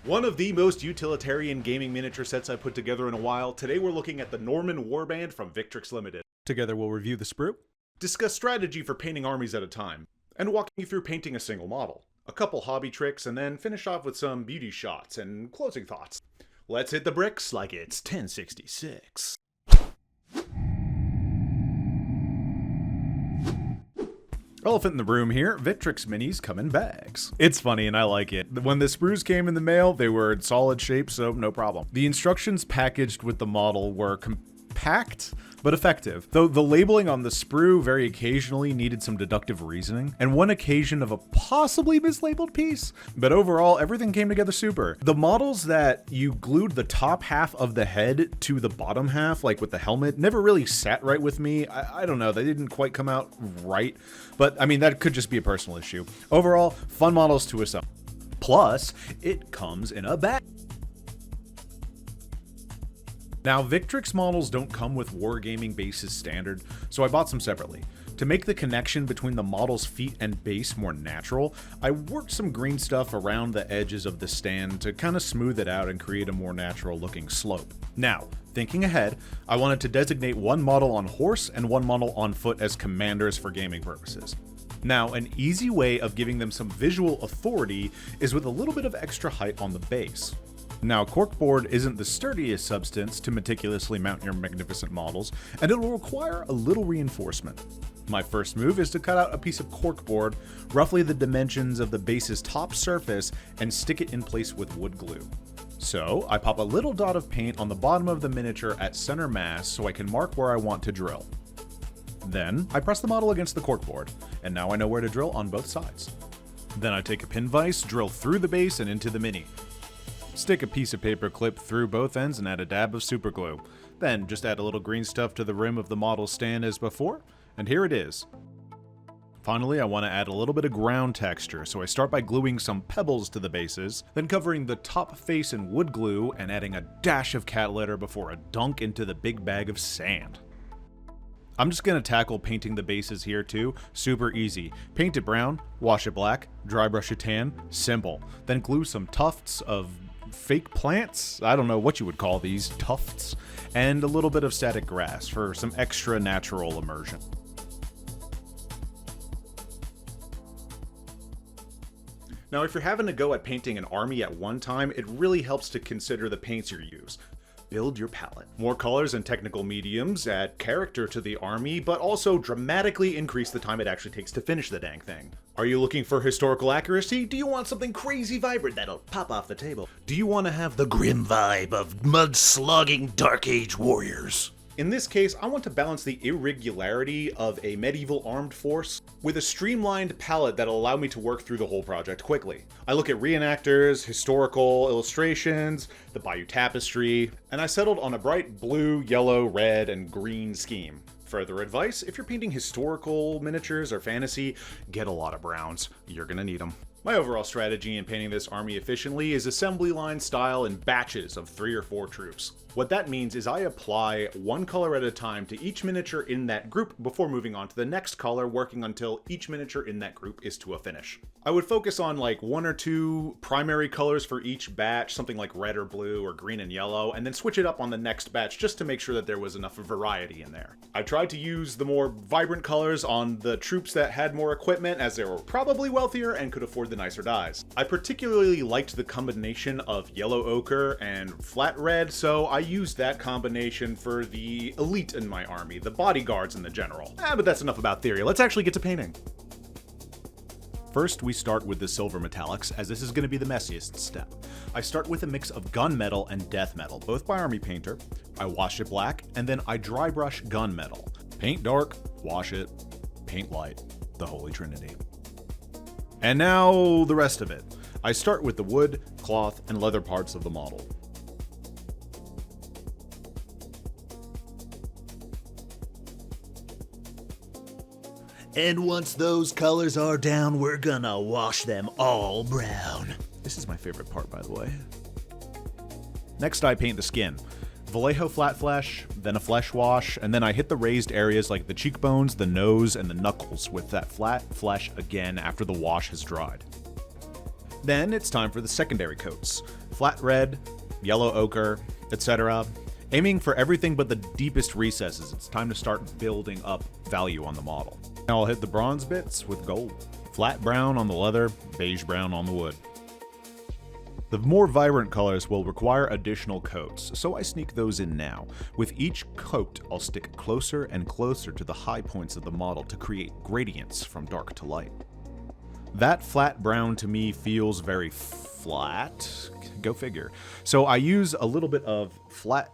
One of the most utilitarian gaming miniature sets I've put together in a while. Today we're looking at the Norman Warband from Victrix Limited. Together we'll review the sprue, discuss strategy for painting armies at a time, and walk you through painting a single model. A couple hobby tricks, and then finish off with some beauty shots and closing thoughts. Let's hit the bricks like it's 1066. Elephant in the room here, Victrix minis come in bags. It's funny and I like it. When the sprues came in the mail, they were in solid shape, so no problem. The instructions packaged with the model were compact, but effective. Though the labeling on the sprue very occasionally needed some deductive reasoning, and one occasion of a possibly mislabeled piece, but overall everything came together super. The models that you glued the top half of the head to the bottom half, like with the helmet, never really sat right with me. I don't know, they didn't quite come out right, but I mean that could just be a personal issue. Overall, fun models to assemble. Plus, it comes in a bag. Now, Victrix models don't come with wargaming bases standard, so I bought some separately. To make the connection between the model's feet and base more natural, I worked some green stuff around the edges of the stand to kind of smooth it out and create a more natural looking slope. Now, thinking ahead, I wanted to designate one model on horse and one model on foot as commanders for gaming purposes. Now, an easy way of giving them some visual authority is with a little bit of extra height on the base. Now, corkboard isn't the sturdiest substance to meticulously mount your magnificent models, and it will require a little reinforcement. My first move is to cut out a piece of corkboard, roughly the dimensions of the base's top surface, and stick it in place with wood glue. So, I pop a little dot of paint on the bottom of the miniature at center mass so I can mark where I want to drill. Then, I press the model against the corkboard, and now I know where to drill on both sides. Then I take a pin vise, drill through the base and into the mini. Stick a piece of paper clip through both ends and add a dab of super glue. Then just add a little green stuff to the rim of the model stand as before, and here it is. Finally, I want to add a little bit of ground texture, so I start by gluing some pebbles to the bases, then covering the top face in wood glue and adding a dash of cat litter before a dunk into the big bag of sand. I'm just going to tackle painting the bases here too, super easy. Paint it brown, wash it black, dry brush it tan, simple. Then glue some tufts of fake plants, I don't know what you would call these, tufts, and a little bit of static grass for some extra natural immersion. Now, if you're having to go at painting an army at one time, it really helps to consider the paints you use. Build your palette. More colors and technical mediums add character to the army, but also dramatically increase the time it actually takes to finish the dang thing. Are you looking for historical accuracy? Do you want something crazy vibrant that'll pop off the table? Do you want to have the grim vibe of mud-slogging Dark Age warriors? In this case, I want to balance the irregularity of a medieval armed force with a streamlined palette that'll allow me to work through the whole project quickly. I look at reenactors, historical illustrations, the Bayeux Tapestry, and I settled on a bright blue, yellow, red, and green scheme. Further advice, if you're painting historical miniatures or fantasy, get a lot of browns. You're gonna need them. My overall strategy in painting this army efficiently is assembly line style in batches of 3 or 4 troops. What that means is I apply one color at a time to each miniature in that group before moving on to the next color, working until each miniature in that group is to a finish. I would focus on like 1 or 2 primary colors for each batch, something like red or blue or green and yellow, and then switch it up on the next batch just to make sure that there was enough variety in there. I tried to use the more vibrant colors on the troops that had more equipment, as they were probably wealthier and could afford the nicer dyes. I particularly liked the combination of yellow ochre and flat red, so I used that combination for the elite in my army, the bodyguards and the general. But that's enough about theory. Let's actually get to painting. First, we start with the silver metallics, as this is going to be the messiest step. I start with a mix of gunmetal and death metal, both by Army Painter. I wash it black, and then I dry brush gunmetal. Paint dark, wash it, paint light, the Holy Trinity. And now the rest of it. I start with the wood, cloth, and leather parts of the model. And once those colors are down, we're gonna wash them all brown. This is my favorite part, by the way. Next, I paint the skin. Vallejo flat flesh, then a flesh wash, and then I hit the raised areas like the cheekbones, the nose, and the knuckles with that flat flesh again after the wash has dried. Then it's time for the secondary coats. flat red, yellow ochre, etc. Aiming for everything but the deepest recesses, it's time to start building up value on the model. Now I'll hit the bronze bits with gold. Flat brown on the leather, beige brown on the wood. The more vibrant colors will require additional coats, so I sneak those in now. With each coat, I'll stick closer and closer to the high points of the model to create gradients from dark to light. That flat brown to me feels very flat. Go figure. So I use a little bit of flat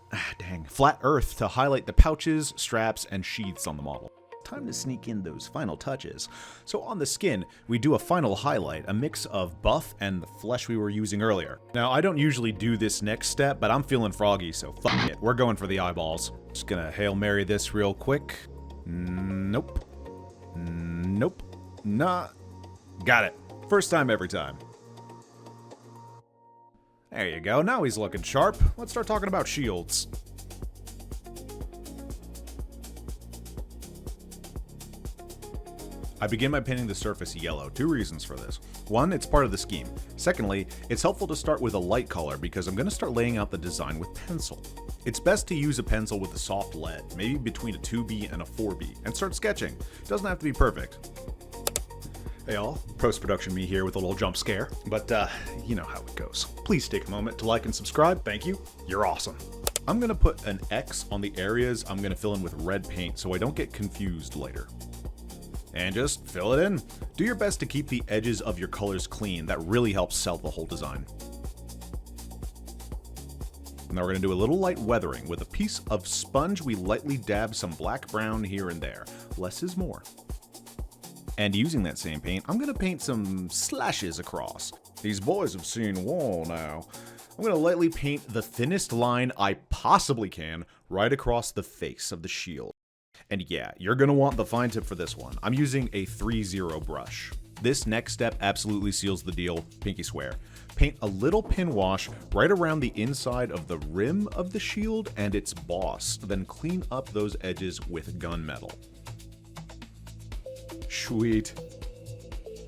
earth to highlight the pouches, straps, and sheaths on the model. Time to sneak in those final touches. So on the skin, we do a final highlight, a mix of buff and the flesh we were using earlier. Now, I don't usually do this next step, but I'm feeling froggy, so fuck it. We're going for the eyeballs. Just gonna Hail Mary this real quick. Nope. Nope. Nah. Got it. First time, every time. There you go. Now he's looking sharp. Let's start talking about shields. I begin by painting the surface yellow. Two reasons for this. One, it's part of the scheme. Secondly, it's helpful to start with a light color because I'm going to start laying out the design with pencil. It's best to use a pencil with a soft lead, maybe between a 2B and a 4B, and start sketching. It doesn't have to be perfect. Hey all, post-production me here with a little jump scare, but you know how it goes. Please take a moment to like and subscribe. Thank you. You're awesome. I'm going to put an X on the areas I'm going to fill in with red paint so I don't get confused later. And just fill it in. Do your best to keep the edges of your colors clean. That really helps sell the whole design. Now we're going to do a little light weathering. With a piece of sponge, we lightly dab some black brown here and there. Less is more. And using that same paint, I'm going to paint some slashes across. These boys have seen war now. I'm going to lightly paint the thinnest line I possibly can right across the face of the shield. And yeah, you're going to want the fine tip for this one. I'm using a 3-0 brush. This next step absolutely seals the deal, pinky swear. Paint a little pin wash right around the inside of the rim of the shield and its boss, then clean up those edges with gunmetal. Sweet.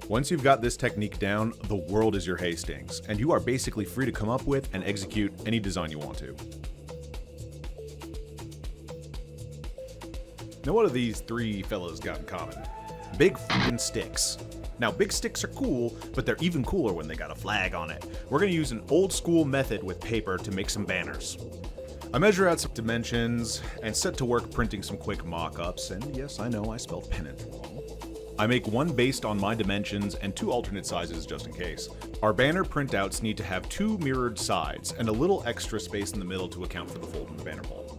Once you've got this technique down, the world is your Hastings, and you are basically free to come up with and execute any design you want to. Now what do these three fellas got in common? Big f***ing sticks. Now big sticks are cool, but they're even cooler when they got a flag on it. We're gonna use an old school method with paper to make some banners. I measure out some dimensions and set to work printing some quick mock-ups, and yes, I know I spelled pennant wrong. I make one based on my dimensions and two alternate sizes just in case. Our banner printouts need to have two mirrored sides and a little extra space in the middle to account for the fold in the banner pole.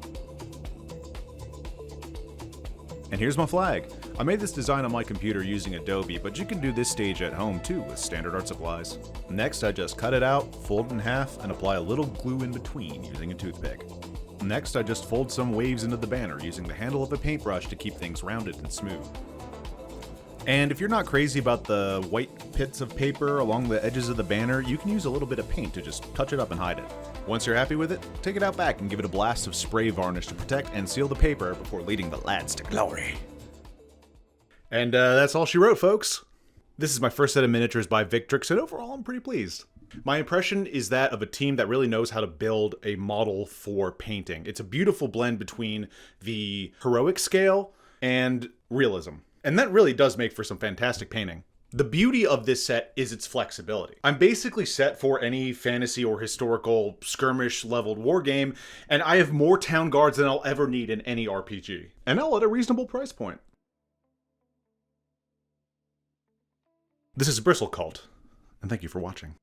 And here's my flag. I made this design on my computer using Adobe, but you can do this stage at home too with standard art supplies. Next, I just cut it out, fold it in half, and apply a little glue in between using a toothpick. Next, I just fold some waves into the banner using the handle of a paintbrush to keep things rounded and smooth. And if you're not crazy about the white pits of paper along the edges of the banner, you can use a little bit of paint to just touch it up and hide it. Once you're happy with it, take it out back and give it a blast of spray varnish to protect and seal the paper before leading the lads to glory. And that's all she wrote, folks. This is my first set of miniatures by Victrix, and overall I'm pretty pleased. My impression is that of a team that really knows how to build a model for painting. It's a beautiful blend between the heroic scale and realism. And that really does make for some fantastic painting. The beauty of this set is its flexibility. I'm basically set for any fantasy or historical skirmish leveled wargame, and I have more town guards than I'll ever need in any RPG. And all at a reasonable price point. This is Bristle Cult, and thank you for watching.